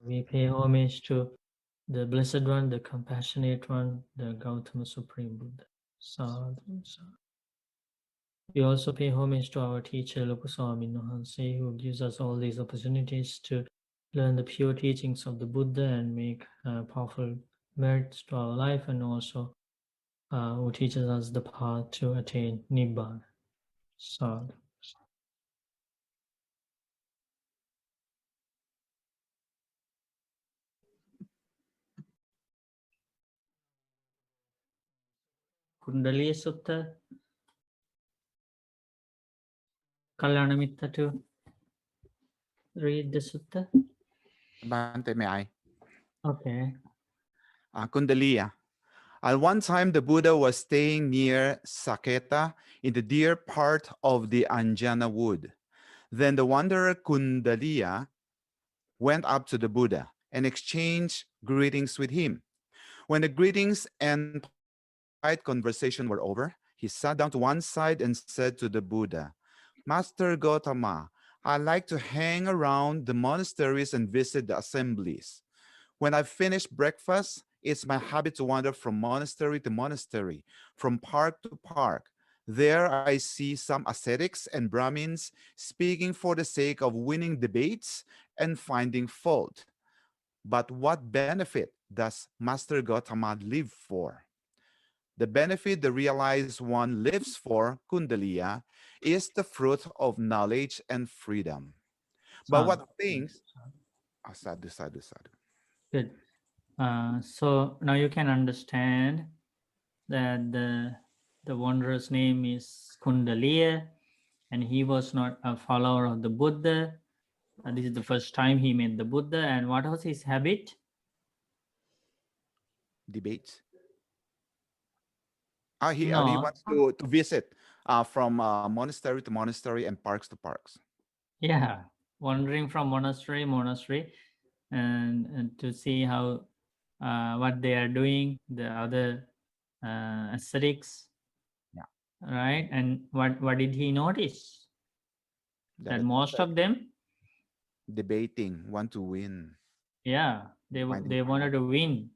We pay homage to the Blessed One, the Compassionate One, the Gautama Supreme Buddha. Sadhu, sadhu. We also pay homage to our teacher, Lokaswami Nohanse, who gives us all these opportunities to learn the pure teachings of the Buddha and make powerful merits to our life, and also who teaches us the path to attain Nibbana. Sadhu. Kuṇḍaliya Sutta. Kalyanamitta to read the sutta. Bante, may I? Okay. Kuṇḍaliya. At one time, the Buddha was staying near Saketa in the deer part of the Anjana wood. Then the wanderer Kuṇḍaliya went up to the Buddha and exchanged greetings with him. When the greetings and polite conversation were over, he sat down to one side and said to the Buddha, Master Gautama, I like to hang around the monasteries and visit the assemblies. When I finish breakfast, it's my habit to wander from monastery to monastery, from park to park. There I see some ascetics and Brahmins speaking for the sake of winning debates and finding fault. But what benefit does Master Gautama live for? The benefit the realized one lives for, Kuṇḍaliya, is the fruit of knowledge and freedom. But what things... Oh, sadhu, sadhu, sadhu. Good. So now you can understand that the wanderer's name is Kuṇḍaliya, and he was not a follower of the Buddha. This is the first time he met the Buddha. And what was his habit? Debates. He No. wants to visit from monastery to monastery and parks to parks. Yeah, wandering from monastery monastery, and to see how what they are doing, the other ascetics. Yeah. Right. And what did he notice? That most of them debating, want to win. Yeah, they wanted to win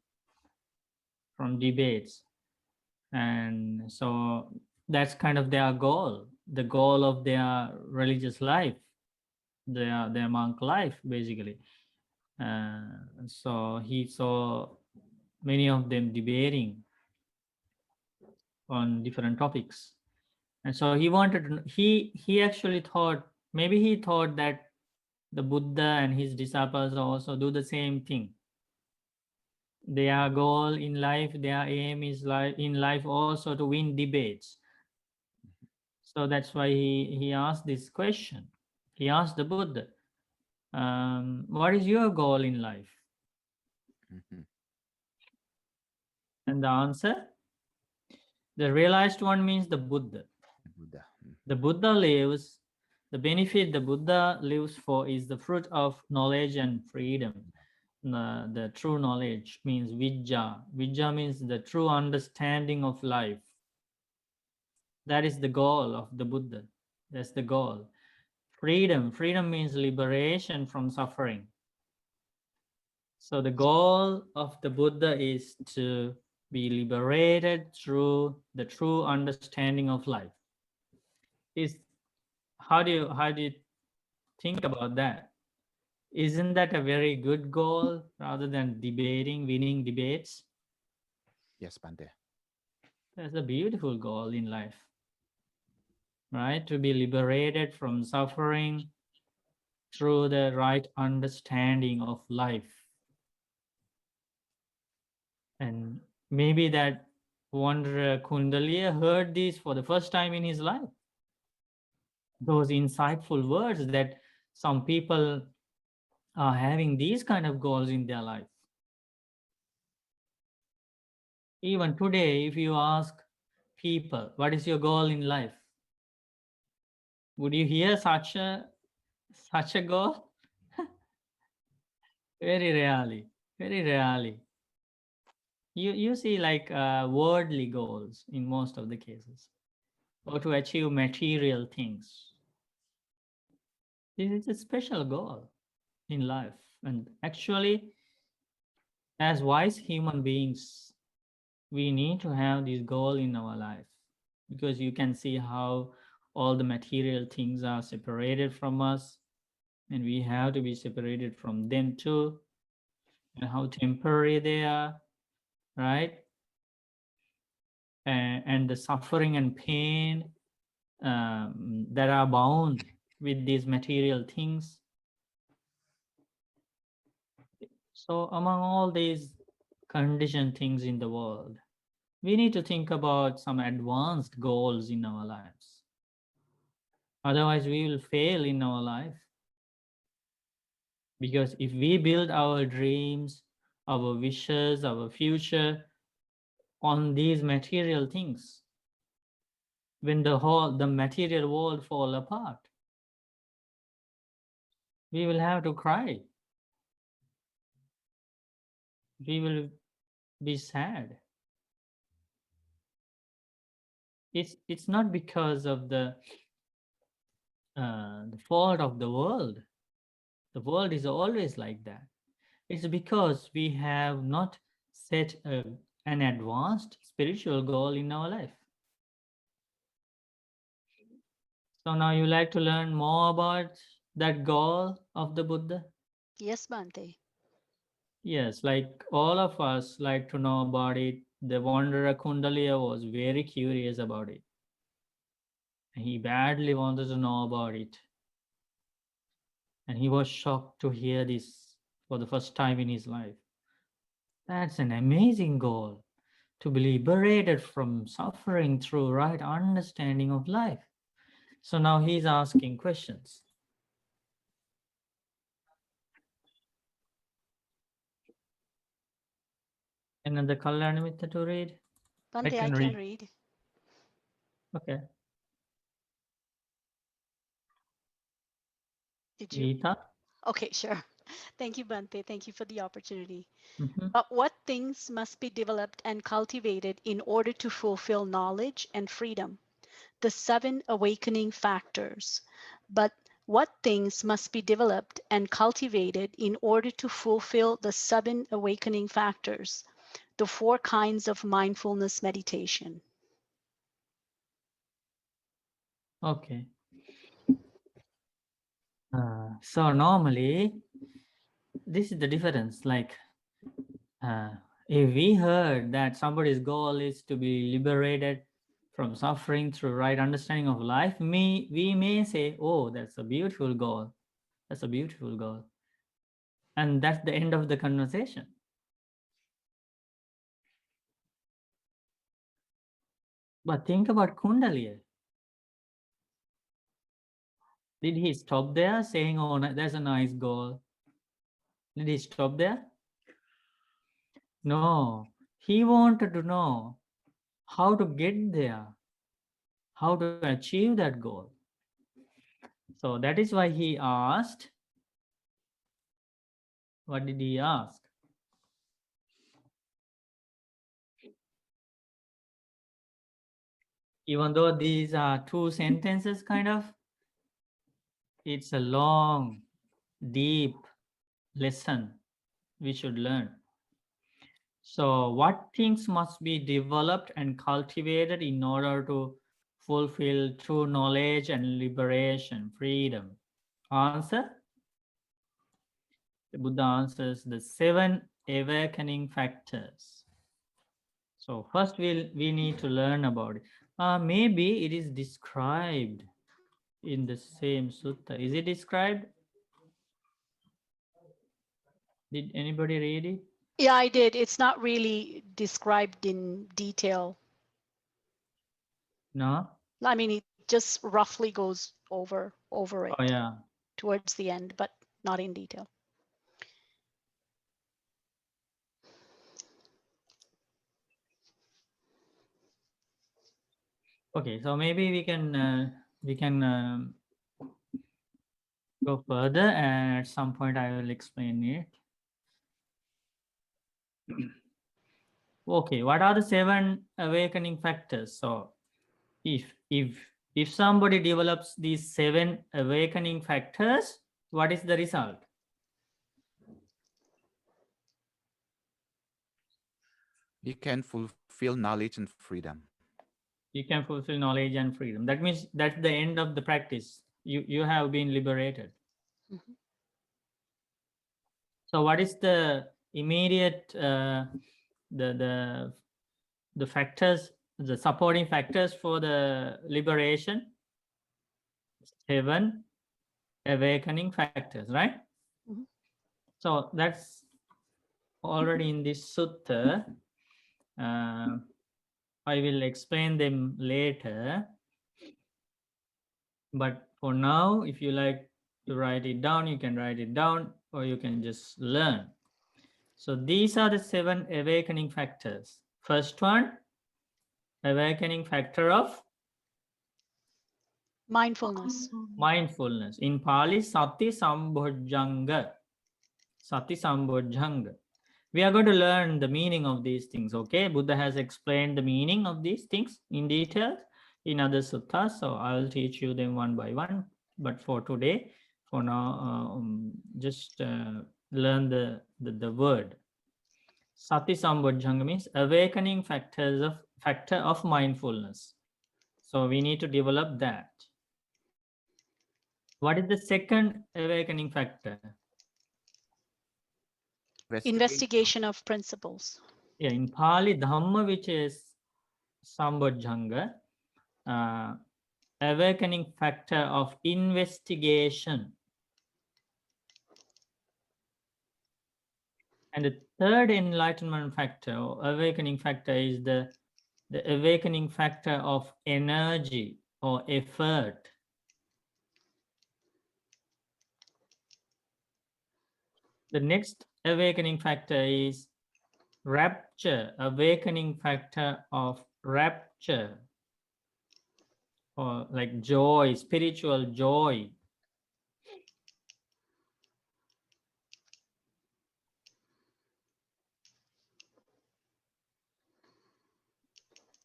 from debates, and so that's kind of their goal, the goal of their religious life, their monk life, basically. So he saw many of them debating on different topics, and so he wanted to, he actually thought, maybe he thought that the Buddha and his disciples also do the same thing. Their goal in life, their aim is in life also to win debates. So that's why he asked this question. He asked the Buddha, what is your goal in life? And the answer, the realized one means the Buddha. The Buddha lives, the benefit the Buddha lives for is the fruit of knowledge and freedom. The true knowledge means vijja. Vijja means the true understanding of life. That is the goal of the Buddha. That's the goal. Freedom. Freedom means liberation from suffering. So the goal of the Buddha is to be liberated through the true understanding of life. How do you think about that? Isn't that a very good goal rather than debating, winning debates? Yes, Bante. That's a beautiful goal in life, right? To be liberated from suffering through the right understanding of life. And maybe that wanderer Kuṇḍaliya heard this for the first time in his life. Those insightful words that some people are having these kind of goals in their life. Even today, if you ask people, what is your goal in life? Would you hear such a goal? Very rarely, very rarely. You see like worldly goals in most of the cases, or to achieve material things. This is a special goal in life. And actually, as wise human beings, we need to have this goal in our life, because you can see how all the material things are separated from us, and we have to be separated from them too, and how temporary they are, right? And the suffering and pain that are bound with these material things. So among all these conditioned things in the world, we need to think about some advanced goals in our lives. Otherwise, we will fail in our life. Because if we build our dreams, our wishes, our future on these material things, when the material world fall apart, we will have to cry. We will be sad. It's not because of the fault of the world. The world is always like that. It's because we have not set an advanced spiritual goal in our life. So now you like to learn more about that goal of the Buddha? Yes, Bhante. Yes, like all of us like to know about it. The wanderer Kuṇḍaliya was very curious about it. He badly wanted to know about it. And he was shocked to hear this for the first time in his life. That's an amazing goal, to be liberated from suffering through right understanding of life. So now he's asking questions. Another Kalyanamitta to read? Bhante, I can read. Okay. Did you? Gita? Okay, sure. Thank you, Bhante. Thank you for the opportunity. Mm-hmm. But what things must be developed and cultivated in order to fulfill knowledge and freedom? The 7 awakening factors. But what things must be developed and cultivated in order to fulfill the 7 awakening factors? The 4 kinds of mindfulness meditation. Okay. So normally, this is the difference. Like, if we heard that somebody's goal is to be liberated from suffering through right understanding of life, we may say, oh, that's a beautiful goal. That's a beautiful goal. And that's the end of the conversation. But think about Kuṇḍaliya. Did he stop there saying, oh, that's a nice goal? Did he stop there? No. He wanted to know how to get there, how to achieve that goal. So that is why he asked, what did he ask? Even though these are 2 sentences kind of, it's a long, deep lesson we should learn. So what things must be developed and cultivated in order to fulfill true knowledge and liberation, freedom? Answer? The Buddha answers the 7 awakening factors. So first we need to learn about it. Maybe it is described in the same sutta. Is it described? Did anybody read it? Yeah, I did. It's not really described in detail. No? I mean, it just roughly goes over it Oh yeah. towards the end, but not in detail. Okay, so maybe we can go further, and at some point I will explain it. Okay, what are the 7 awakening factors? So if somebody develops these 7 awakening factors, what is the result? You can fulfill knowledge and freedom. You can fulfill knowledge and freedom. That means that's the end of the practice. You have been liberated. Mhm. So what is the immediate the factors, the supporting factors for the liberation? 7 awakening factors, right? Mhm. So that's already in this sutta. I will explain them later. But for now, if you like to write it down, you can write it down, or you can just learn. So these are the 7 awakening factors. First one, awakening factor of Mindfulness. mindfulness. In Pali, Sati Sambojjhanga. Sati Sambojjhanga. We are going to learn the meaning of these things, okay? Buddha has explained the meaning of these things in detail in other suttas, so I'll teach you them one by one. But for today, for now, just learn the word. Sati Sambojjhanga means awakening factor of mindfulness. So we need to develop that. What is the second awakening factor? Investigation of principles. Yeah, in Pali, Dhamma, which is Sambojjhanga, awakening factor of investigation. And the third enlightenment factor or awakening factor is the awakening factor of energy or effort. The next awakening factor is rapture, awakening factor of rapture, or like joy, spiritual joy.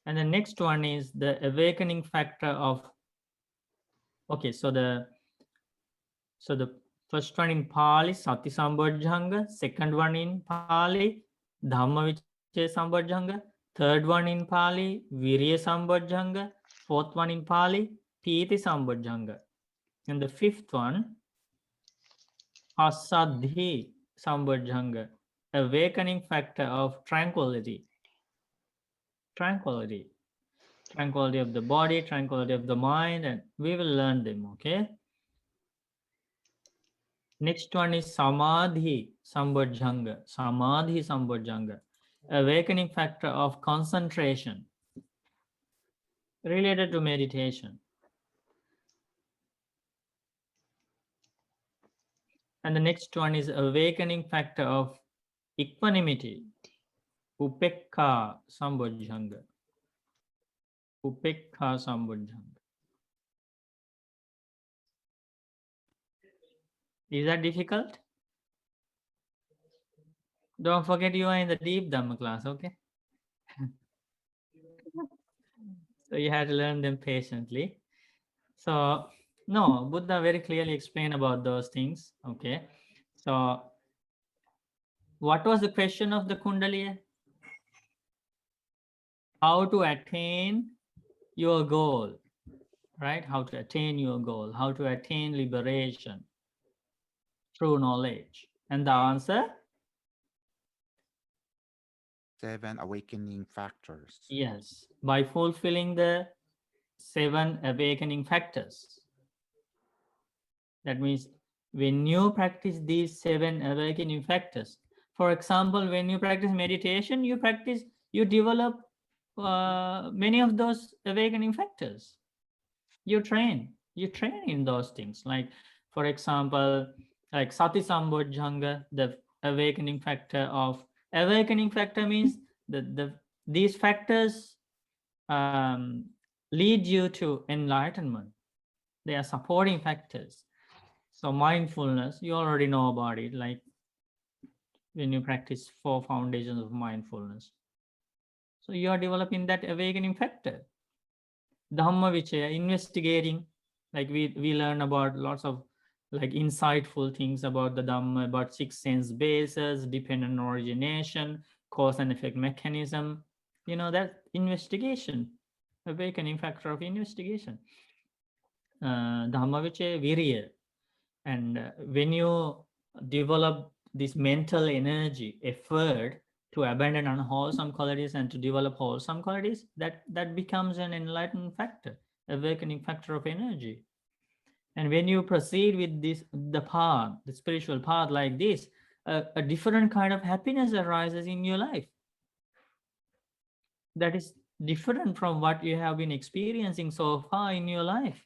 And the next one is the awakening factor of, okay, so the first one in Pali, Sati Sambojjhanga, second one in Pali, Dhamma Vicaya Sambojjhanga, third one in Pali, Virya Sambojjhanga, fourth one in Pali, Piti Sambojjhanga, and the fifth one, Asaddhi Sambojjhanga, awakening factor of tranquility. Tranquility of the body, tranquility of the mind, and we will learn them, okay? Next one is Samadhi Sambojjhanga. Samadhi Sambojjhanga, awakening factor of concentration related to meditation. And the next one is awakening factor of equanimity, Upekka Sambojjhanga. Upekka Sambojjhanga. Is that difficult? Don't forget you are in the deep Dhamma class, okay? So you have to learn them patiently. So no, Buddha very clearly explained about those things, okay? So what was the question of the Kuṇḍaliya? How to attain your goal, right? How to attain your goal, how to attain liberation through knowledge. And the answer? 7 awakening factors. Yes, by fulfilling the 7 awakening factors. That means when you practice these 7 awakening factors, for example, when you practice meditation, you develop many of those awakening factors. You train in those things. Like, for example, like Sati Sambojjhanga, the awakening factor means these factors lead you to enlightenment. They are supporting factors. So mindfulness, you already know about it, like when you practice 4 foundations of mindfulness. So you are developing that awakening factor. Dhamma Vicaya, investigating, like we learn about lots of like insightful things about the Dhamma, about 6 sense bases, dependent origination, cause and effect mechanism, that investigation, awakening factor of investigation. Dhamma vichaya virya. And when you develop this mental energy, effort to abandon unwholesome qualities and to develop wholesome qualities, that becomes an enlightenment factor, awakening factor of energy. And when you proceed with the path, the spiritual path like this, a different kind of happiness arises in your life. That is different from what you have been experiencing so far in your life.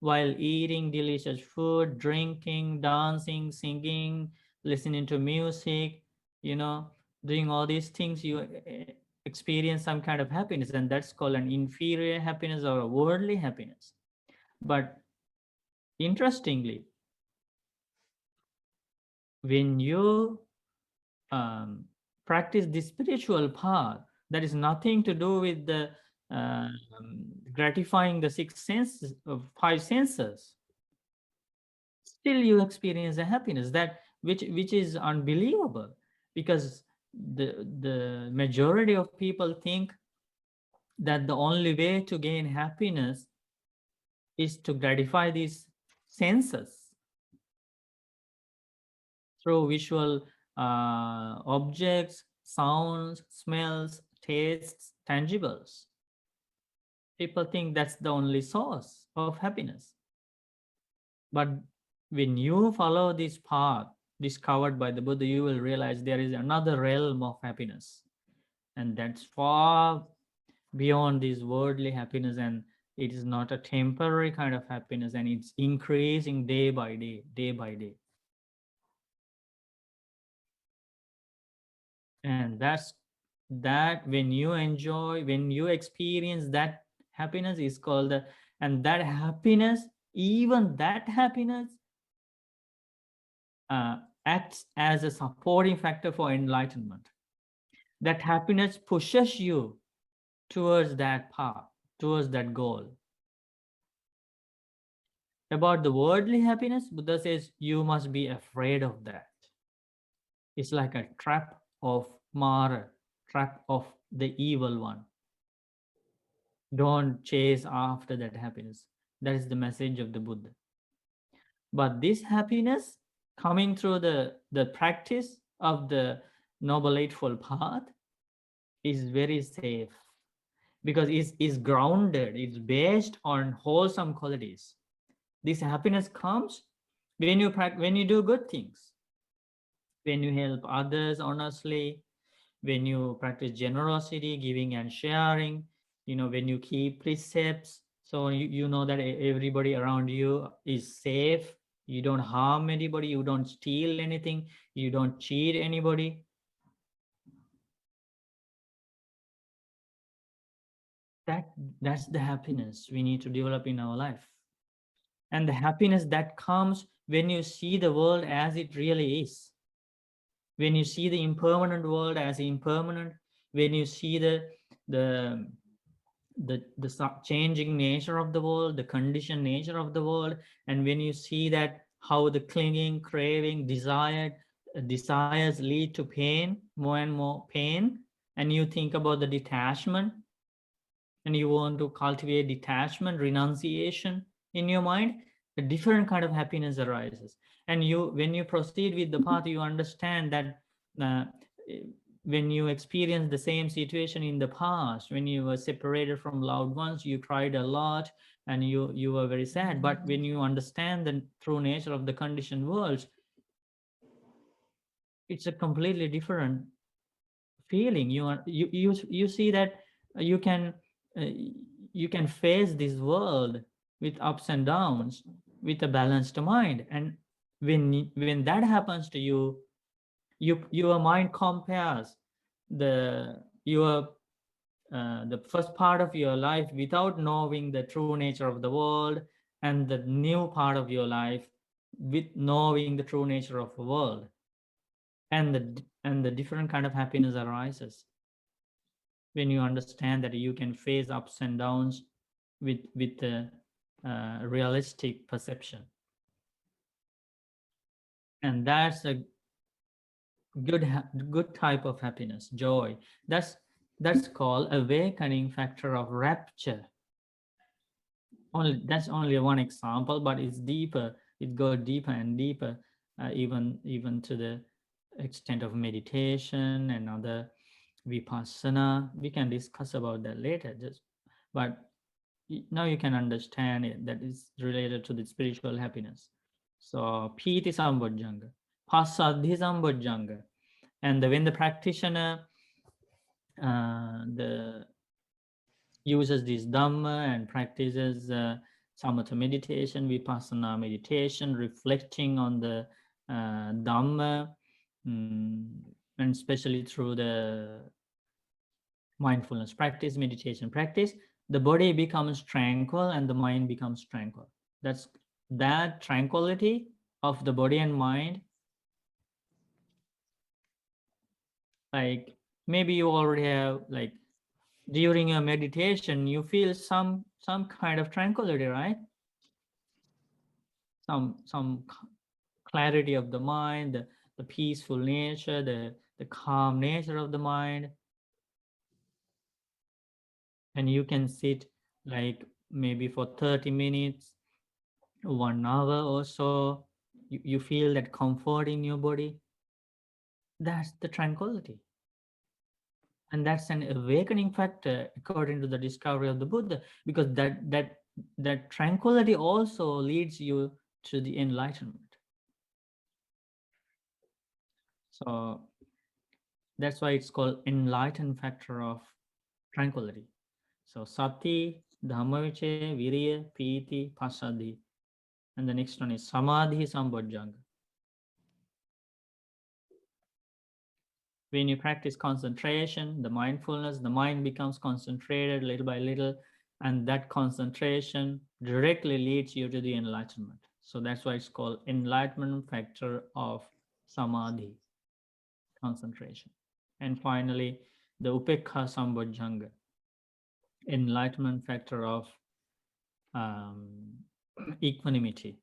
While eating delicious food, drinking, dancing, singing, listening to music, doing all these things, you experience some kind of happiness, and that's called an inferior happiness or a worldly happiness. But interestingly, when you practice the spiritual path, that is nothing to do with the gratifying the five senses. Still, you experience a happiness which is unbelievable, because the majority of people think that the only way to gain happiness is to gratify these senses through visual objects, sounds, smells, tastes, tangibles. People think that's the only source of happiness. But when you follow this path discovered by the Buddha, you will realize there is another realm of happiness. And that's far beyond this worldly happiness, and it is not a temporary kind of happiness, and it's increasing day by day, day by day. And that when you experience that happiness is called and that happiness, even that happiness acts as a supporting factor for enlightenment. That happiness pushes you towards that path, towards that goal. About the worldly happiness, Buddha says you must be afraid of that. It's like a trap of Mara, trap of the evil one. Don't chase after that happiness. That is the message of the Buddha. But this happiness coming through the practice of the Noble Eightfold Path is very safe, because it's grounded, it's based on wholesome qualities. This happiness comes when you do good things, when you help others honestly, when you practice generosity, giving and sharing, when you keep precepts, so you know that everybody around you is safe, you don't harm anybody, you don't steal anything, you don't cheat anybody. That's the happiness we need to develop in our life. And the happiness that comes when you see the world as it really is, when you see the impermanent world as impermanent, when you see the changing nature of the world, the conditioned nature of the world, and when you see that how the clinging, craving, desires lead to pain, more and more pain, and you think about the detachment, and you want to cultivate detachment, renunciation in your mind, a different kind of happiness arises. And when you proceed with the path, you understand that when you experience the same situation in the past, when you were separated from loved ones, you cried a lot and you were very sad. But when you understand the true nature of the conditioned worlds, it's a completely different feeling. You see that you can face this world with ups and downs with a balanced mind. And when that happens to you, your mind compares the first part of your life without knowing the true nature of the world, and the new part of your life with knowing the true nature of the world, and the different kind of happiness arises when you understand that you can face ups and downs with the realistic perception. And that's good type of happiness, joy. That's called awakening factor of rapture. That's only one example, but it's deeper. It goes deeper and deeper, even to the extent of meditation and other vipassana. We can discuss about that later. But now you can understand it, that is related to the spiritual happiness. So piti sambojjhanga, passaddhi sambojjhanga, and when the practitioner uses this Dhamma and practices samatha meditation, vipassana meditation, reflecting on the Dhamma, and especially through the mindfulness practice, meditation practice, the body becomes tranquil and the mind becomes tranquil. That tranquility of the body and mind, like maybe you already have, like during your meditation, you feel some kind of tranquility, right? Some clarity of the mind, the peaceful nature, the calm nature of the mind. And you can sit like maybe for 30 minutes, 1 hour or so. You feel that comfort in your body. That's the tranquility. And that's an awakening factor according to the discovery of the Buddha, because that tranquility also leads you to the enlightenment. So that's why it's called enlightened factor of tranquility. So sati, dhammavichaya, viriya, piti, passaddhi. And the next one is samadhi sambojjhanga. When you practice concentration, the mindfulness, the mind becomes concentrated little by little, and that concentration directly leads you to the enlightenment. So that's why it's called enlightenment factor of samadhi, concentration. And finally, the upekha sambojjhanga, enlightenment factor of equanimity.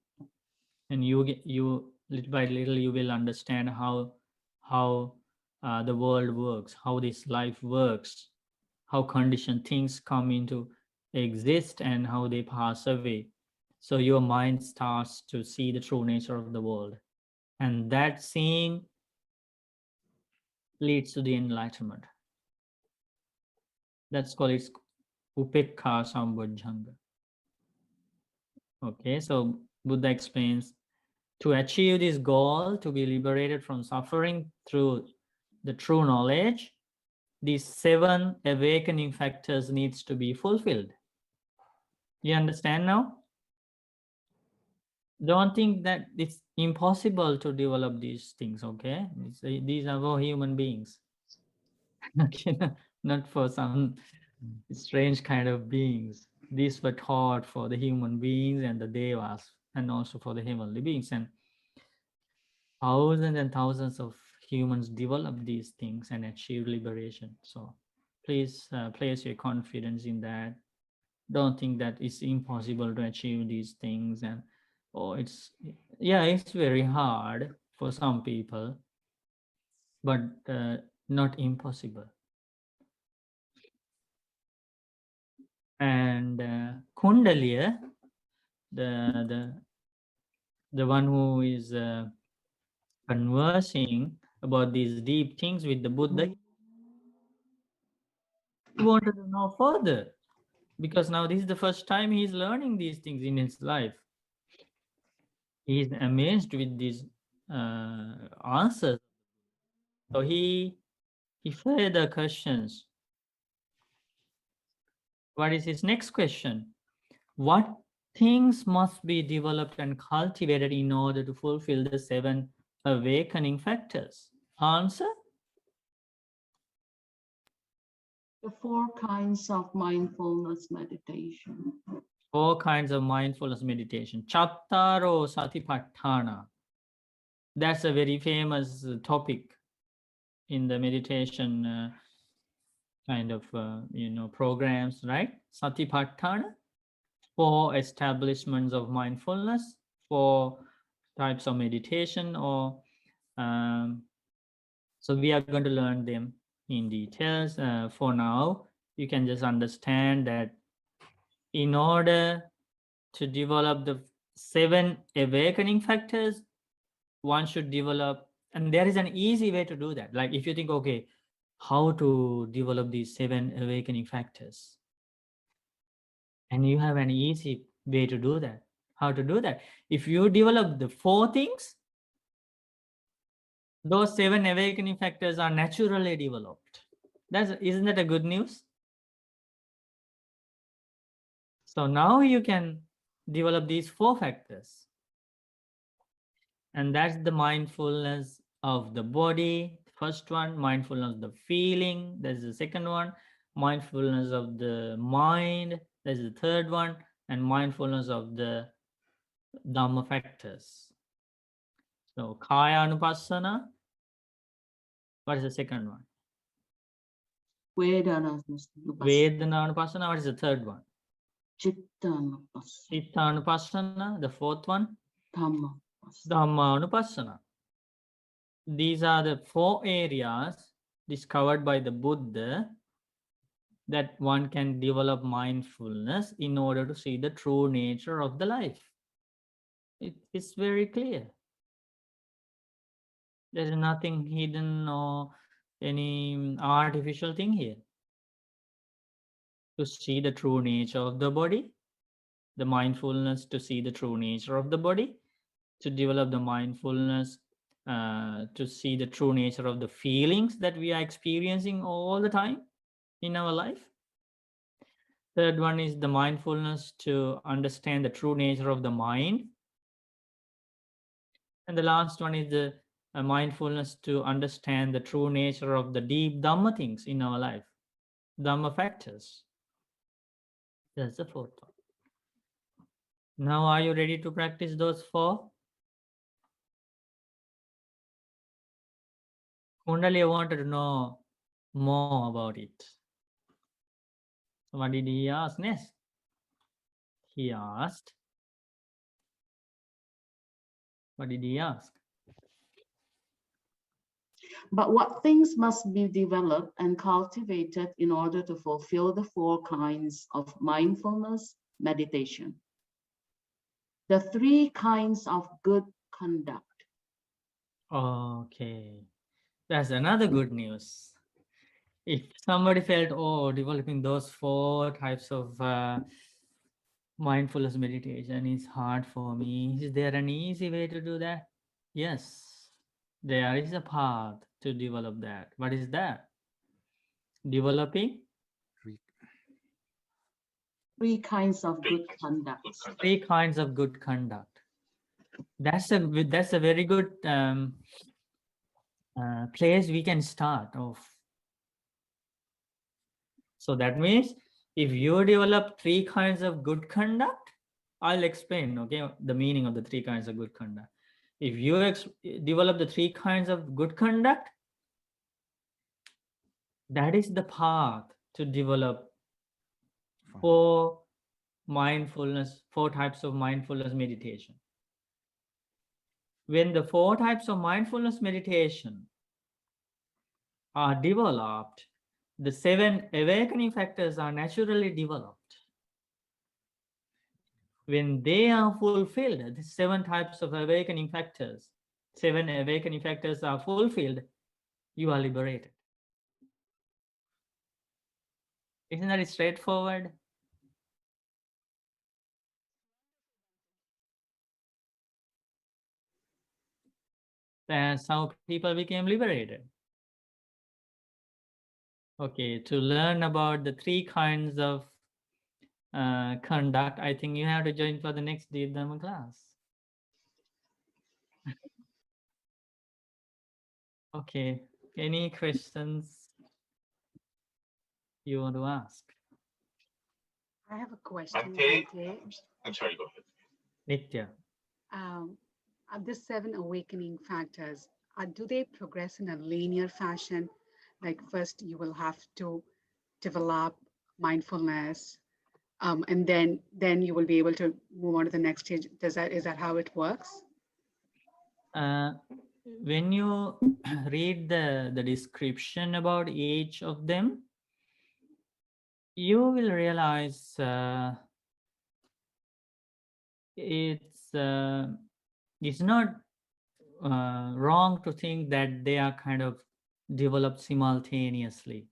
And you little by little you will understand how the world works, how this life works, how conditioned things come into exist and how they pass away. So your mind starts to see the true nature of the world, and that seeing leads to the enlightenment. That's called its upekha sambojjhanga. Okay, so Buddha explains, to achieve this goal, to be liberated from suffering through the true knowledge, these 7 awakening factors needs to be fulfilled. You understand now? Don't think that it's impossible to develop these things, okay? These are for human beings. Okay, not for some strange kind of beings. These were taught for the human beings and the devas, and also for the heavenly beings. And thousands and thousands of humans develop these things and achieve liberation. So please place your confidence in that. Don't think that it's impossible to achieve these things, and it's very hard for some people, but not impossible. And Kuṇḍaliya, the one who is conversing about these deep things with the Buddha, he wanted to know further, because now this is the first time he's learning these things in his life. He is amazed with these answers. So he further questions. What is his next question? What things must be developed and cultivated in order to fulfill the 7 awakening factors? Answer? The 4 kinds of mindfulness meditation. 4 kinds of mindfulness meditation. Chattaro satipatthana. That's a very famous topic in the meditation kind of programs, right? Satipatthana, 4 establishments of mindfulness, 4 types of meditation, or So we are going to learn them in details. For now, you can just understand that in order to develop the 7 awakening factors, one should develop, and there is an easy way to do that. Like if you think, okay, how to develop these 7 awakening factors, and you have an easy way to do that. How to do that? If you develop the 4 things, those 7 awakening factors are naturally developed. Isn't that a good news? So now you can develop these 4 factors. And that's the mindfulness of the body, first one, mindfulness of the feeling, that's the second one, mindfulness of the mind, that's the third one, and mindfulness of the Dhamma factors. So Kaya Anupassana, what is the second one? Vedana Vedana Anupassana, what is the third one? Chitta Anupassana, Chitta Anupassana, the fourth one? Dhamma. Dhamma Anupassana. These are the 4 areas discovered by the Buddha that one can develop mindfulness in order to see the true nature of the life. It's very clear. There is nothing hidden or any artificial thing here. To see the true nature of the body, the mindfulness to see the true nature of the body, to develop the mindfulness to see the true nature of the feelings that we are experiencing all the time in our life. Third one is the mindfulness to understand the true nature of the mind. And the last one is the mindfulness to understand the true nature of the deep Dhamma things in our life, Dhamma factors. That's the fourth one. Now, are you ready to practice those 4? Kuṇḍaliya wanted to know more about it. What did he ask next? He asked, what did he ask? But what things must be developed and cultivated in order to fulfill the 4 kinds of mindfulness meditation? The 3 kinds of good conduct. Okay, that's another good news. If somebody felt, oh, developing those 4 types of mindfulness meditation is hard for me, is there an easy way to do that? Yes, there is a path to develop that. What is that? Developing 3 kinds of good conduct. 3 kinds of good conduct. That's a very good place we can start off. So that means if you develop 3 kinds of good conduct, I'll explain, okay, the meaning of the 3 kinds of good conduct. If you develop the 3 kinds of good conduct, that is the path to develop 4 types of mindfulness meditation. When the 4 types of mindfulness meditation are developed, the 7 awakening factors are naturally developed. When they are fulfilled, the 7 types of awakening factors, 7 awakening factors are fulfilled, you are liberated. Isn't that straightforward? That's how people became liberated. Okay, to learn about the 3 kinds of conduct, I think you have to join for the next Deep Dhamma class. Okay, any questions you want to ask? I have a question. Bhante. Bhante. I'm sorry, go ahead. Nitya. Are the 7 awakening factors, do they progress in a linear fashion? Like first you will have to develop mindfulness, and then you will be able to move on to the next stage. Is that how it works? when you read the description about each of them, you will realize it's not wrong to think that they are kind of developed simultaneously.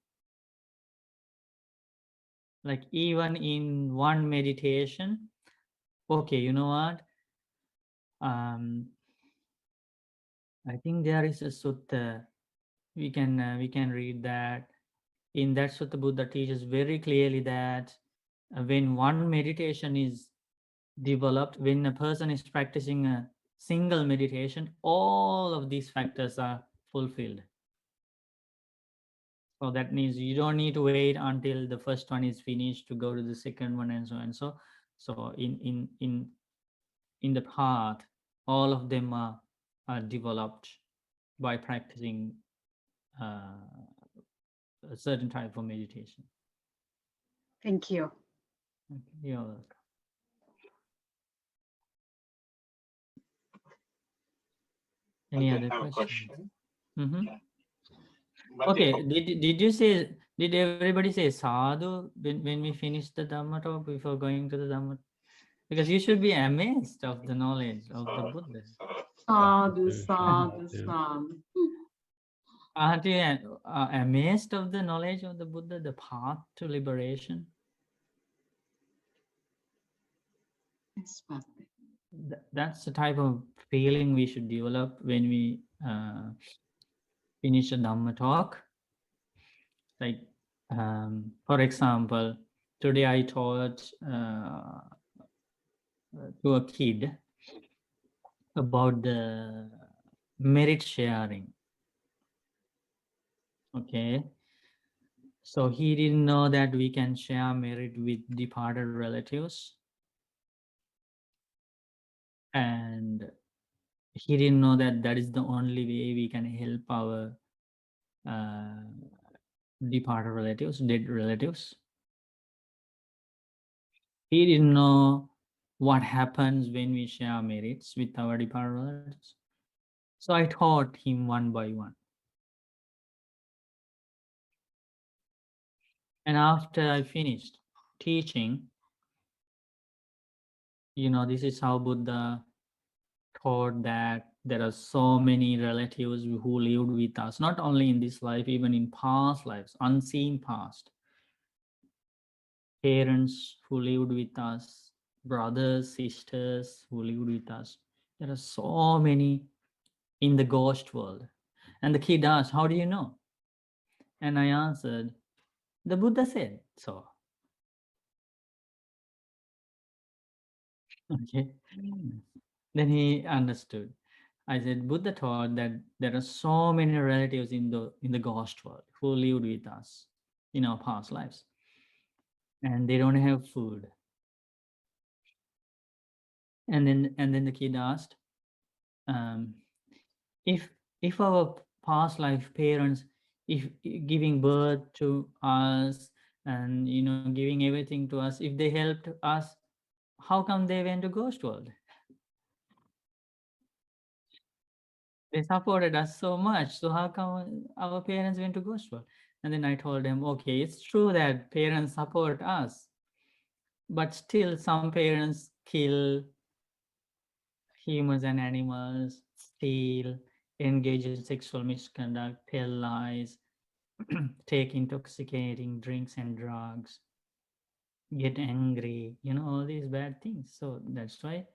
Like even in one meditation, okay, you know what? I think there is a sutta. We can read that. In that sutta, Buddha teaches very clearly that when one meditation is developed, when a person is practicing a single meditation, all of these factors are fulfilled. So that means you don't need to wait until the first one is finished to go to the second one, and so and so. So in the path, all of them are developed by practicing a certain type of meditation. Thank you. Okay, you're welcome. Any Okay, other I have a questions? question. Mm-hmm. But Okay, did you say, did everybody say sadhu when we finished the Dhamma talk before going to the Dhamma? Because you should be amazed of the knowledge of the Buddha. Sadhu, sadhu, sadhu. Aren't you amazed of the knowledge of the Buddha, the path to liberation? It's perfect. That's the type of feeling we should develop when we finish a Dhamma talk. Like, for example, today I taught to a kid about the merit sharing. Okay. So he didn't know that we can share merit with departed relatives. And he didn't know that that is the only way we can help our departed relatives, dead relatives. He didn't know what happens when we share merits with our departed relatives. So I taught him one by one. And after I finished teaching, you know, this is how Buddha taught that there are so many relatives who lived with us, not only in this life, even in past lives, unseen past. Parents who lived with us, brothers, sisters who lived with us. There are so many in the ghost world. And the kid asked, how do you know? And I answered, the Buddha said so. Okay. Then he understood. I said, Buddha taught that there are so many relatives in the ghost world who lived with us in our past lives, and they don't have food. And then the kid asked, if our past life parents, if giving birth to us and giving everything to us, if they helped us, how come they went to ghost world? They supported us so much, so how come our parents went to ghost world? And then I told them, okay, it's true that parents support us, but still some parents kill humans and animals, steal, engage in sexual misconduct, tell lies, take intoxicating drinks and drugs, get angry, all these bad things. So that's why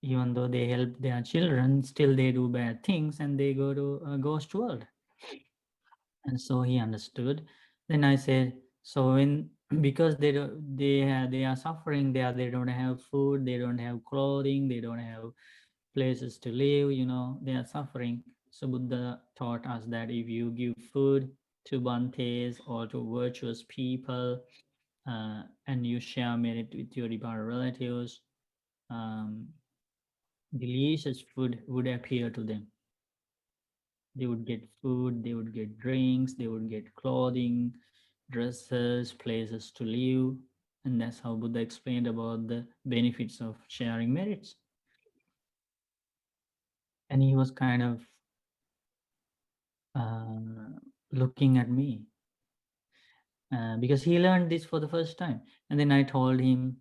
even though they help their children, still they do bad things and they go to a ghost world. And so he understood. Then I said, so when because they are suffering there, they don't have food, they don't have clothing, they don't have places to live, they are suffering. So Buddha taught us that if you give food to Bantes or to virtuous people, and you share merit with your departed relatives, delicious food would appear to them. They would get food, they would get drinks, they would get clothing, dresses, places to live. And that's how Buddha explained about the benefits of sharing merits. And he was kind of looking at me because he learned this for the first time. And then I told him,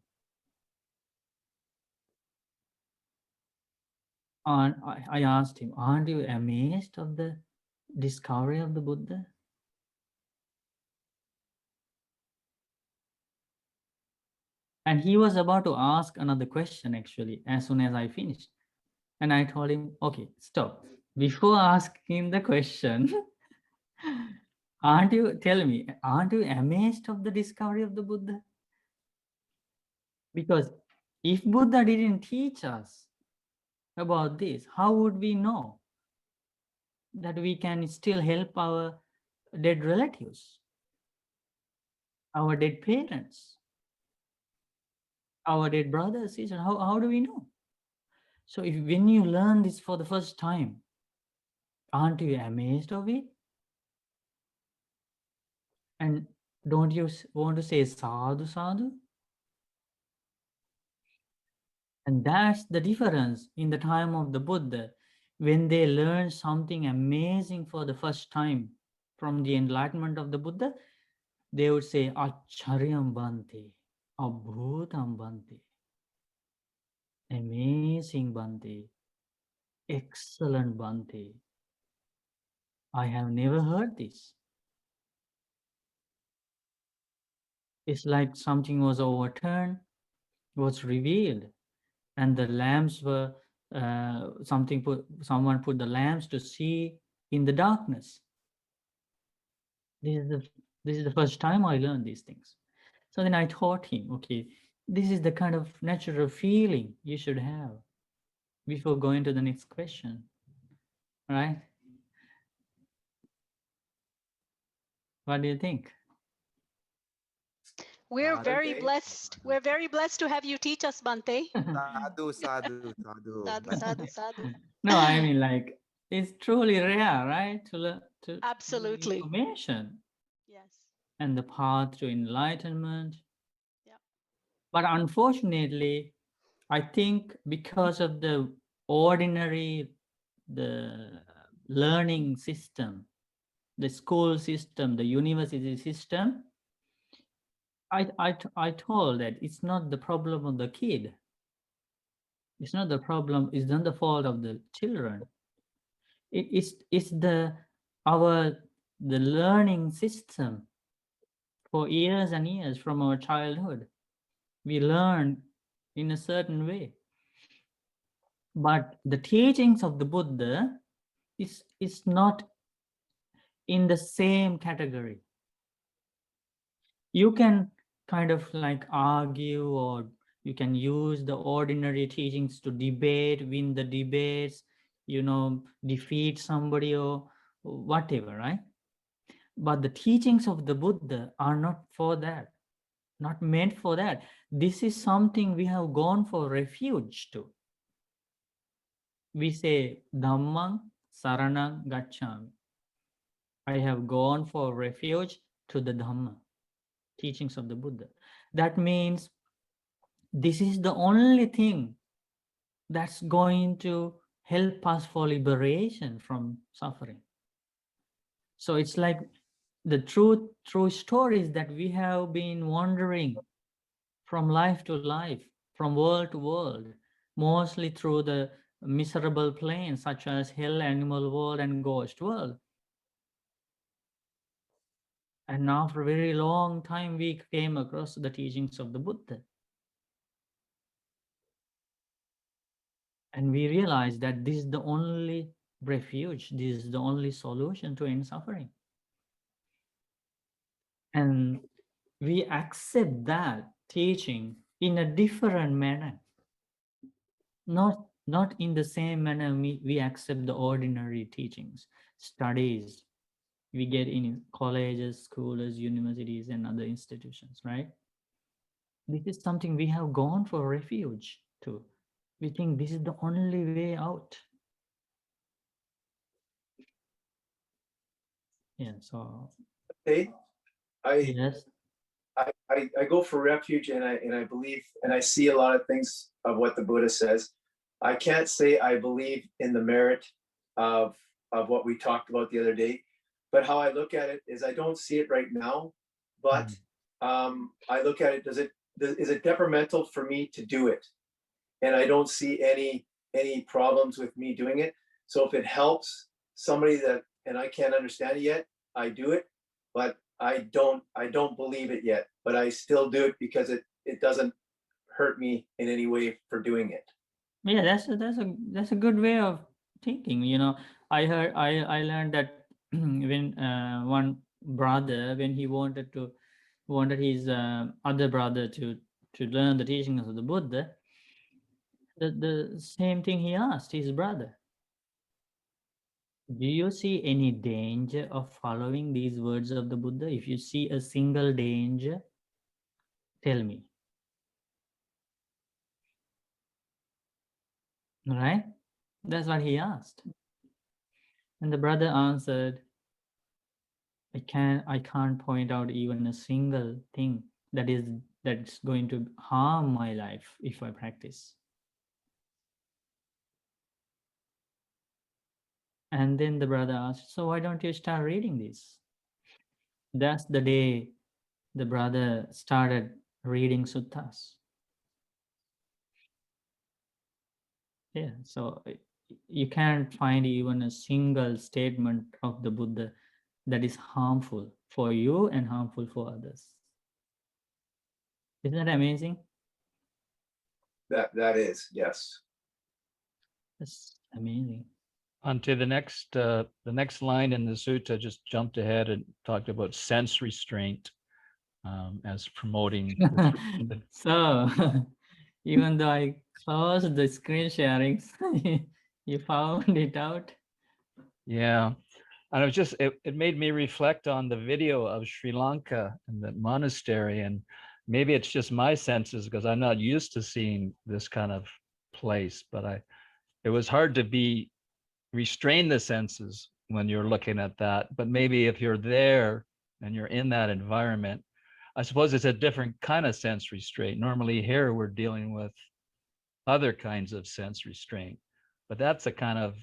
I asked him, aren't you amazed of the discovery of the Buddha? And he was about to ask another question actually, as soon as I finished. And I told him, okay, stop. Before asking the question, aren't you amazed of the discovery of the Buddha? Because if Buddha didn't teach us about this, how would we know that we can still help our dead relatives, our dead parents, our dead brothers, sisters? How do we know? So when you learn this for the first time, aren't you amazed of it? And don't you want to say sadhu, sadhu? And that's the difference in the time of the Buddha. When they learn something amazing for the first time from the enlightenment of the Buddha, they would say, Acharyam Bhante, Abhutam Bhante, amazing Bhante, excellent Bhante. I have never heard this. It's like something was overturned, was revealed, and the lamps were, someone put the lamps to see in the darkness. This is the first time I learned these things. So then I taught him, okay, this is the kind of natural feeling you should have before going to the next question, right? What do you think? We're very Bhante. blessed. We're very blessed to have you teach us, Bhante. Sadhu, sadhu, sadhu. Sadhu, sadhu, sadhu. No, I mean, like, it's truly rare, right? To learn to Absolutely. information Yes. and the path to enlightenment. Yeah. But unfortunately, I think because of the ordinary, the learning system, the school system, the university system, I told that it's not the problem of the kid. It's not the problem, it's not the fault of the children. It's the learning system for years and years from our childhood. We learn in a certain way. But the teachings of the Buddha is not in the same category. You can kind of like argue, or you can use the ordinary teachings to debate, win the debates, defeat somebody or whatever, right? But the teachings of the Buddha are not for that, not meant for that. This is something we have gone for refuge to. We say, Dhammang Saranang Gacchami. I have gone for refuge to the Dhamma, teachings of the Buddha. That means this is the only thing that's going to help us for liberation from suffering. So it's like the true stories that we have been wandering from life to life, from world to world, mostly through the miserable planes such as hell, animal world, and ghost world. And after a very long time, we came across the teachings of the Buddha. And we realized that this is the only refuge, this is the only solution to end suffering. And we accept that teaching in a different manner. Not in the same manner we accept the ordinary teachings, studies we get in colleges, schools, universities, and other institutions, right? This is something we have gone for refuge to. We think this is the only way out. Yeah, so Hey, yes. I go for refuge, and I believe, and I see a lot of things of what the Buddha says. I can't say I believe in the merit of what we talked about the other day. but how I look at it is I don't see it right now, but I look at it, is it detrimental for me to do it? And I don't see any problems with me doing it. So if it helps somebody that, and I can't understand it yet, I do it, but I don't believe it yet, but I still do it because it doesn't hurt me in any way for doing it. Yeah, that's a good way of thinking. You know, I learned that when one brother, when he wanted his other brother to learn the teachings of the Buddha, the same thing he asked his brother. Do you see any danger of following these words of the Buddha? If you see a single danger, tell me. Right? That's what he asked. And the brother answered, I can't point out even a single thing that's going to harm my life if I practice. And then the brother asked, so why don't you start reading this? That's the day the brother started reading suttas. Yeah, so you can't find even a single statement of the Buddha that is harmful for you and harmful for others. Isn't that amazing? That is, yes. That's amazing. Onto the next line in the sutta, just jumped ahead and talked about sense restraint as promoting the So even though I closed the screen sharing, you found it out. Yeah. And it was just, it made me reflect on the video of Sri Lanka and the monastery. And maybe it's just my senses because I'm not used to seeing this kind of place, but it was hard to restrain the senses when you're looking at that. But maybe if you're there and you're in that environment, I suppose it's a different kind of sense restraint. Normally here we're dealing with other kinds of sense restraint, but that's a kind of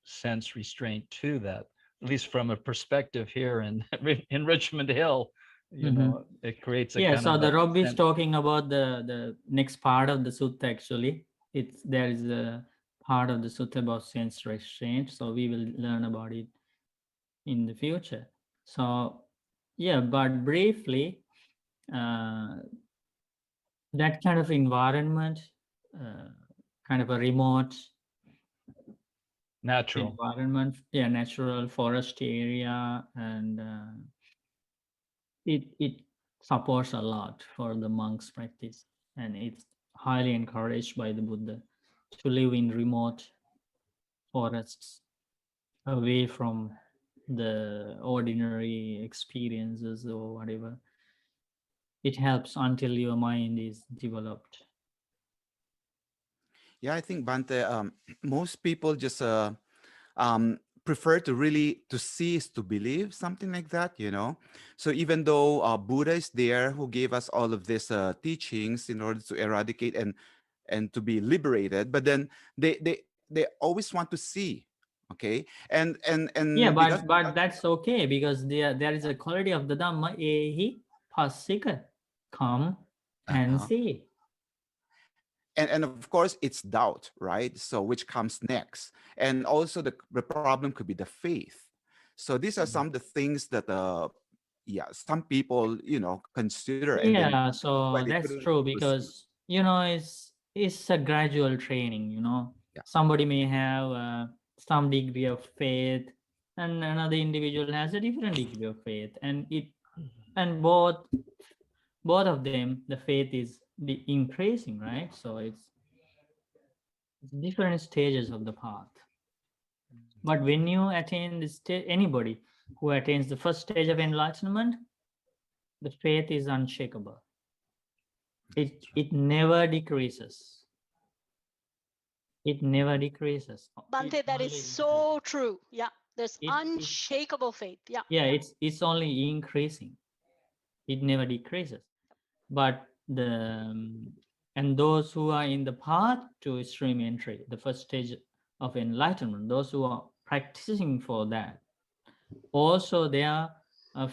sense restraint too, that at least from a perspective here in Richmond Hill, you know, it creates a Yeah, kind so of the a Rob is sense. talking about the next part of the sutta actually. There is a part of the sutta about sense restraint, so we will learn about it in the future. So yeah, but briefly, that kind of environment, kind of a remote Natural. environment, yeah, natural forest area, and it supports a lot for the monks' practice, and it's highly encouraged by the Buddha to live in remote forests, away from the ordinary experiences or whatever. It helps until your mind is developed. Yeah, I think Bante, most people just prefer to really to see is to believe, something like that, you know. So even though Buddha is there, who gave us all of these teachings in order to eradicate and to be liberated, but then they always want to see, okay, and Yeah, because but that's okay, because there is a quality of the Dhamma, ehi pasika, come and uh-huh. see. And of course it's doubt, right? So which comes next, and also the problem could be the faith. So these are some of the things that yeah, some people, you know, consider, and then Yeah, why so they that's couldn't true, proceed. because you know it's a gradual training. You know, Yeah. somebody may have some degree of faith, and another individual has a different degree of faith, and both of them, the faith is increasing, right? So it's different stages of the path. But when you attain this stage, anybody who attains the first stage of enlightenment, the faith is unshakable. It never decreases. It never decreases. Bante, that is so true. Yeah, there's unshakable faith. Yeah. Yeah, it's only increasing. It never decreases. But and those who are in the path to stream entry, the first stage of enlightenment, those who are practicing for that, also their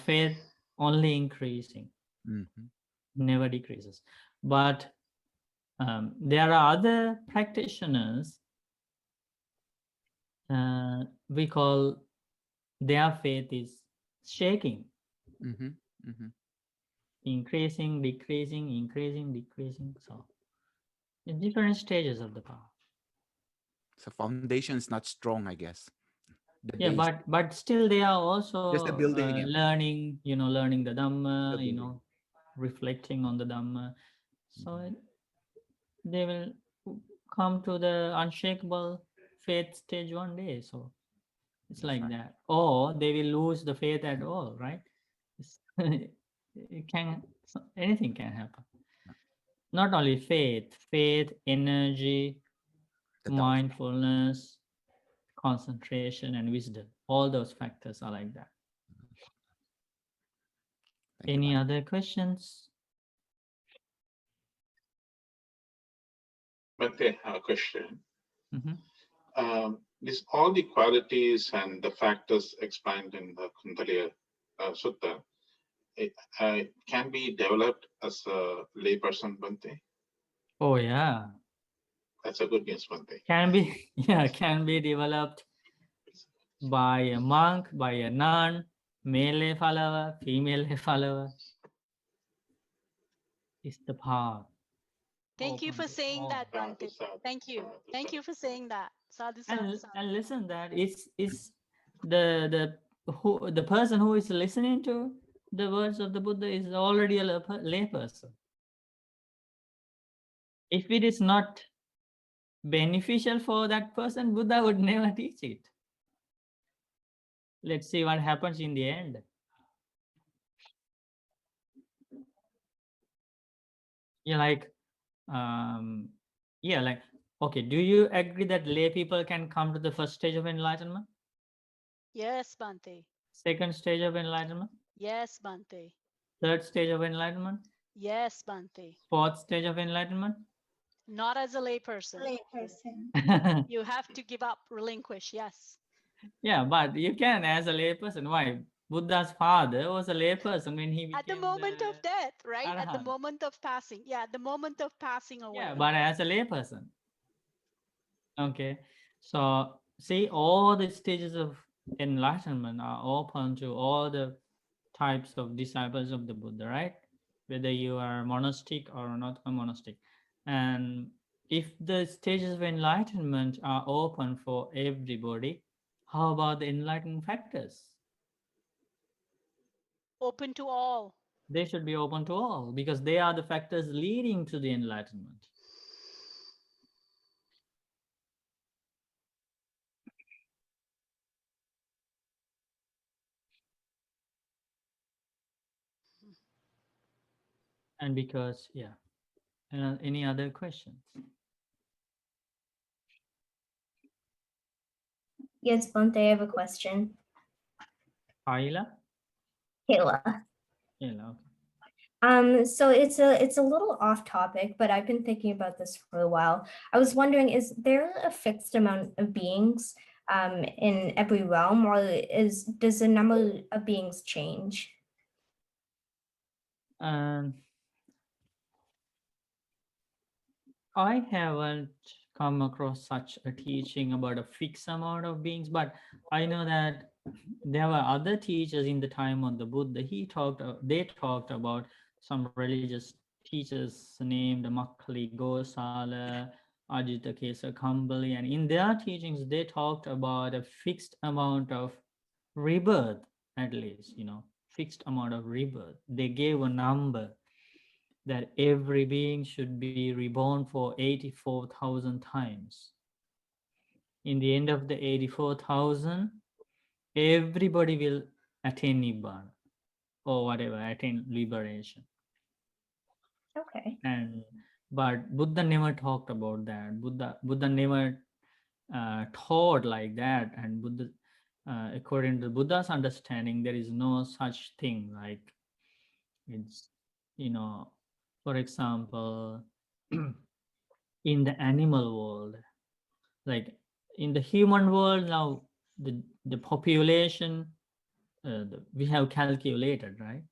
faith only increasing, Mhm. never decreases. But there are other practitioners, we call their faith is shaking, Mhm. Mhm. increasing, decreasing, increasing, decreasing. So in different stages of the path. So foundation is not strong, I guess. The Yeah, base, but still they are just the also building it. learning, learning the Dhamma, building. reflecting on the Dhamma. So they will come to the unshakable faith stage one day. So it's That's like right. that. Or they will lose the faith at all, right? It can, anything can happen. Not only faith, energy, The doubt. mindfulness, concentration, and wisdom. All those factors are like that. Thank you, Any Bhante. other questions? But they have a question. Mhm. This all the qualities and the factors explained in the Kuṇḍaliya Sutta can be developed as a layperson, Bhante. Oh yeah, That's a good news, Bhante. can be can be developed by a monk, by a nun, male follower, female follower. It's the path. Thank you open for to saying all. that, Sadhu, Bhante. sadhu, Thank you. sadhu, Thank sadhu. you for saying that. Sadhu, sadhu, And sadhu. and listen, that is the person who is listening to the words of the Buddha is already a lay person. If it is not beneficial for that person, Buddha would never teach it. Let's see what happens in the end. Yeah, like okay, do you agree that lay people can come to the first stage of enlightenment, Yes, Bhante. second stage of enlightenment, Yes, Bhante. third stage of enlightenment, Yes, Bhante. fourth stage of enlightenment? Not as a layperson. You have to give up, relinquish. Yes. Yeah, but you can as a layperson. Why? Buddha's father was a layperson when he became At the moment of death, right? At the Arhat. moment of passing. Yeah, at the moment of passing away. Yeah, but as a layperson. Okay, so see, all the stages of enlightenment are open to all the types of disciples of the Buddha, right? Whether you are monastic or not a monastic. And if the stages of enlightenment are open for everybody, how about the enlightenment factors? Open to all. They should be open to all because they are the factors leading to the enlightenment. And because, yeah. Any other questions? Yes, Bhante, I have a question. Kaila? Kayla. Kaila, okay. So it's a little off topic, but I've been thinking about this for a while. I was wondering, is there a fixed amount of beings in every realm, or does the number of beings change? I haven't come across such a teaching about a fixed amount of beings, but I know that there were other teachers in the time of the Buddha. They talked about some religious teachers named Makkhali Gosala, Ajita Kesa Kambali, and in their teachings, they talked about a fixed amount of rebirth, at least, fixed amount of rebirth. They gave a number that every being should be reborn for 84,000 times. In the end of the 84,000, everybody will attain Nibbana or whatever, attain liberation. Okay. But Buddha never talked about that. Buddha never taught like that. And Buddha, according to Buddha's understanding, there is no such thing like it's, for example, in the animal world, like in the human world now, the population we have calculated, right?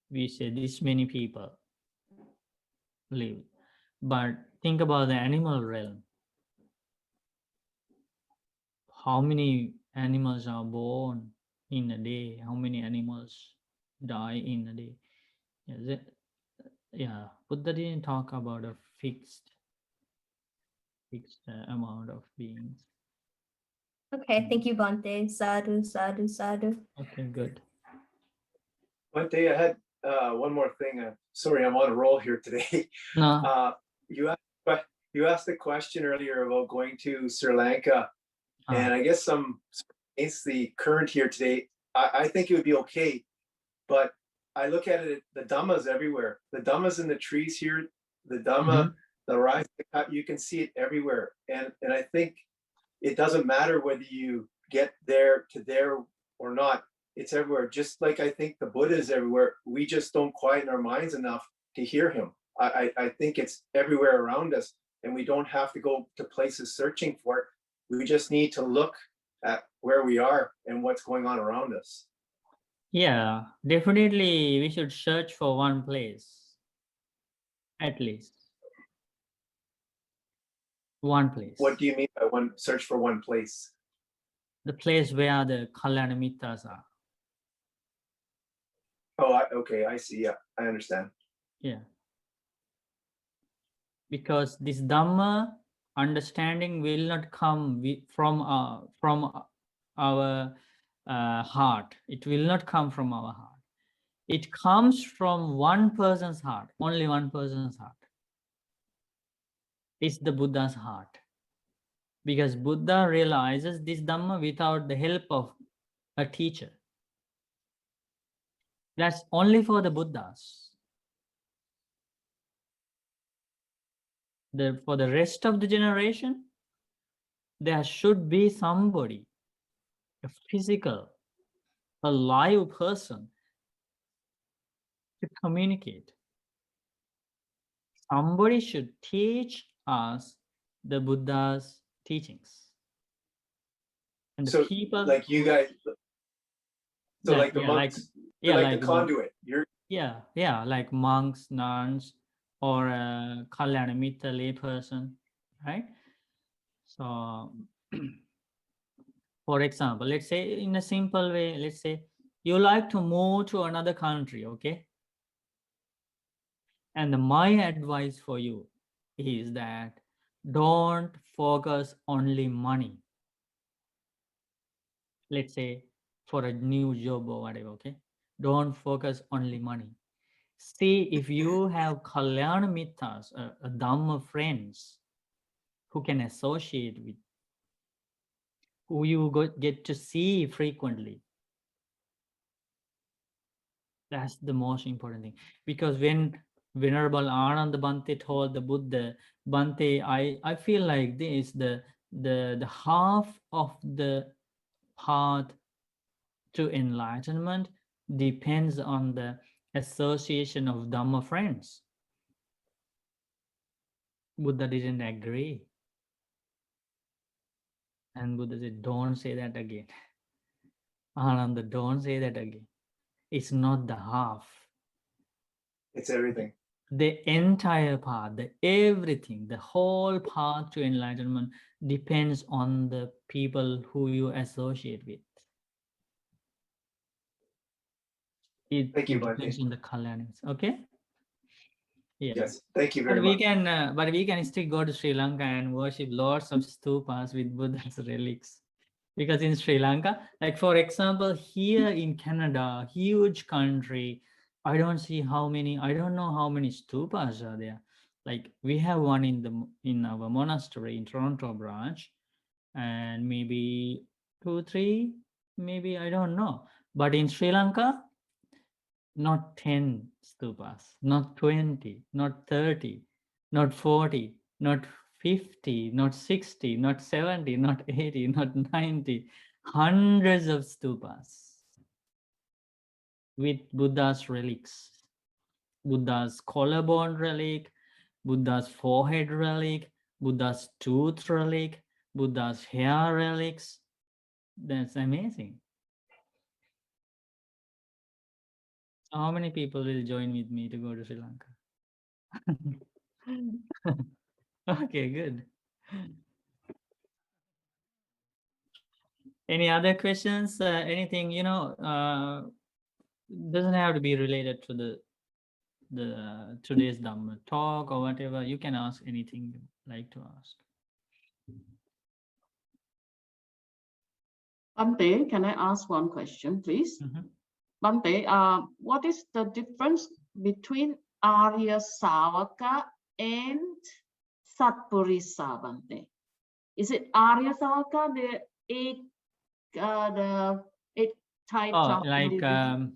We say this many people live, but think about the animal realm. How many animals are born in a day? How many animals die in a day? Yeah, Buddha didn't talk about a fixed amount of beings. Okay, thank you, Bhante. Sadhu, sadhu, sadhu. Okay, good. One day I had one more thing. Sorry, I'm on a roll here today. No, You asked the question earlier about going to Sri Lanka, and I guess against the current here today. I think it would be okay, but I look at it, the Dhamma's everywhere. The Dhamma's in the trees here. The Dhamma, the rise, you can see it everywhere. And I think it doesn't matter whether you get there or not. It's everywhere. Just like I think the Buddha is everywhere. We just don't quieten our minds enough to hear him. I think it's everywhere around us, and we don't have to go to places searching for it. We just need to look at where we are and what's going on around us. yeah, definitely we should search for one place, at least. One place. What do you mean by search for one place? The place where the Kalyana Mittas are. Oh, okay, I see. Yeah, I understand. Yeah. Because this Dhamma understanding will not come from our heart. It will not come from our heart. It comes from one person's heart, only one person's heart. It's the Buddha's heart. Because Buddha realizes this Dhamma without the help of a teacher. That's only for the Buddhas. For the rest of the generation, there should be somebody, a physical, a live person to communicate. Somebody should teach us the Buddha's teachings. And the So, people like you guys, so like the monks, like the conduit. Like monks, nuns, or a Kalyana Mitta lay person, right? So, for example, let's say in a simple way, let's say you like to move to another country, okay? And my advice for you is that don't focus only money. Let's say for a new job or whatever, okay? Don't focus only money. See if you have Kalyana Mittas, a Dhamma friends who can associate with, who you get to see frequently. That's the most important thing. Because when Venerable Ananda Bhante told the Buddha, Bhante, I feel like this, the half of the path to enlightenment depends on the association of Dhamma friends. Buddha didn't agree. And Buddha said, don't say that again. Ananda, don't say that again. It's not the half. It's everything. The entire path, everything, the whole path to enlightenment depends on the people who you associate with. It depends on the Kalyanis. Okay. Yeah. Yes. Thank you very much. But we can still go to Sri Lanka and worship lots of stupas with Buddha's relics. Because in Sri Lanka, like for example, here in Canada, huge country, I don't know how many stupas are there. Like we have one in our monastery in Toronto branch, and maybe 2, 3, maybe I don't know. But in Sri Lanka, not 10 stupas, not 20, not 30, not 40, not 50, not 60, not 70, not 80, not 90, hundreds of stupas with Buddha's relics. Buddha's collarbone relic, Buddha's forehead relic, Buddha's tooth relic, Buddha's hair relics. That's amazing. How many people will join with me to go to Sri Lanka? Okay, good. Any other questions? Anything, doesn't have to be related to the today's Dhamma talk or whatever. You can ask anything you like to ask. Bante, can I ask one question, please? Mhm. Bante, what is the difference between Arya Savaka and Satpurisa, Bante? Is it Arya Savaka, the eight types Oh, of like individuals?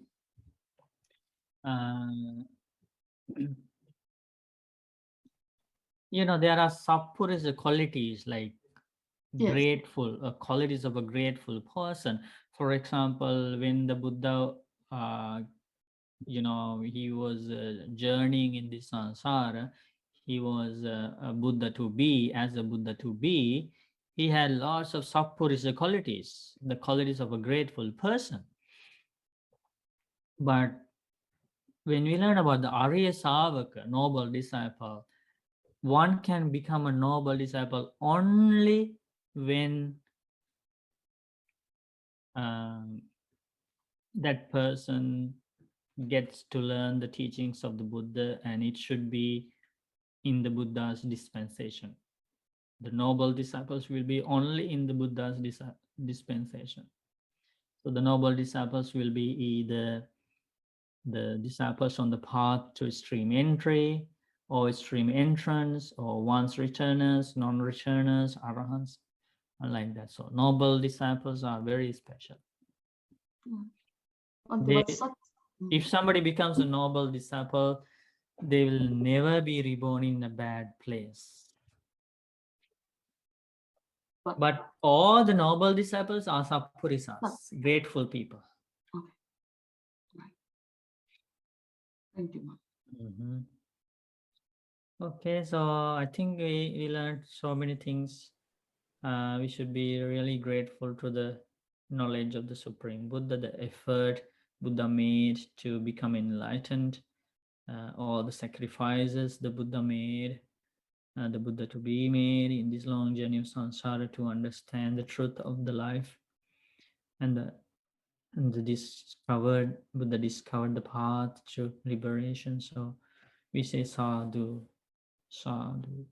there are Sappurisa qualities like Yes. grateful, qualities of a grateful person. For example, when the Buddha, he was journeying in this samsara, he was a Buddha to be, as a Buddha to be, he had lots of Sappurisa qualities, the qualities of a grateful person. But when we learn about the Arya Savaka, noble disciple, one can become a noble disciple only when that person gets to learn the teachings of the Buddha, and it should be in the Buddha's dispensation. The noble disciples will be only in the Buddha's dispensation. So the noble disciples will be either the disciples on the path to stream entry, or stream entrance, or once returners, non-returners, arahants, and like that. So noble disciples are very special. If somebody becomes a noble disciple, they will never be reborn in a bad place. But all the noble disciples are Sappurisas, grateful people. Okay. Right. Thank you. Okay, so I think we learned so many things. We should be really grateful to the knowledge of the Supreme Buddha, the effort Buddha made to become enlightened, all the sacrifices the Buddha made, the Buddha to be made in this long journey of samsara to understand the truth of the life, and the Buddha discovered the path to liberation. So we say sadhu, sadhu.